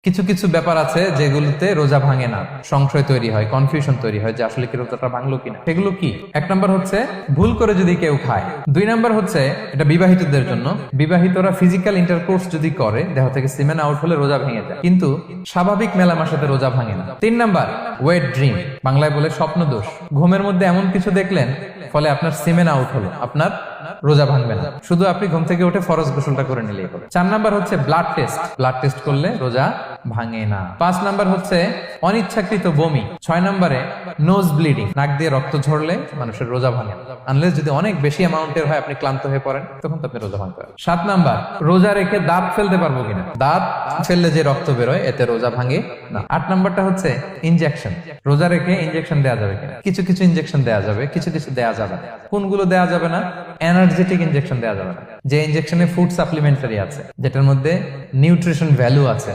কিছু কিছু ব্যাপার আছে যেগুলোতে রোজা ভাঙে না, সংশয় তৈরি হয়, কনফিউশন তৈরি হয় যে আসলে কি রোজাটা ভাঙলো কিনা। সেগুলো কি? এক নাম্বার হচ্ছে ভুল করে যদি কেউ খায়। দুই নাম্বার হচ্ছে এটা বিবাহিতদের জন্য, বিবাহিতরা ফিজিক্যাল ইন্টারকোর্স যদি করে দেহ থেকে সিমেন আউট হলে রোজা ভেঙে যায়, কিন্তু স্বাভাবিক মেলামেশাতে রোজা ভাঙে না। তিন নাম্বার ওয়েট ড্রিম, বাংলায় বলে স্বপ্ন দোষ। ঘুমের মধ্যে এমন কিছু দেখলেন ফলে আপনার সিমেন আউট হলো, আপনার রোজা ভাঙবে না, শুধু আপনি ঘুম থেকে উঠে ফরজ গোসলটা করে নিলেই হবে। চার নাম্বার হচ্ছে ব্লাড টেস্ট, ব্লাড টেস্ট করলে রোজা ভাঙে না। পাঁচ নাম্বার হচ্ছে অনিচ্ছাকৃত বমি। ছয় নাম্বারে নোজ ব্লিডিং, নাক দিয়ে রক্ত ঝরলে মানুষের রোজা ভাঙে না, আনলেস যদি অনেক বেশি অ্যামাউন্টের হয়, আপনি ক্লান্ত হয়ে পড়েন, তখন তো আপনি রোজা ভাঙতে পারেন। সাত নাম্বার রোজা রেখে দাঁত ফেলতে পারবো কিনা, দাঁত ফেললে যে রক্ত বেরোয় এতে রোজা ভাঙে না। আট নাম্বারটা হচ্ছে ইনজেকশন, রোজা রেখে ইনজেকশন দেওয়া যাবে কিনা। কিছু কিছু ইনজেকশন দেওয়া যাবে, কিছু কিছু দেওয়া যাবে না। কোনগুলো দেওয়া যাবে না? এনার্জেটিক ইনজেকশন দেওয়া যাবে না, যে ইনজেকশনে ফুড সাপ্লিমেন্টারি আছে, যেটার মধ্যে নিউট্রিশন ভ্যালু আছে,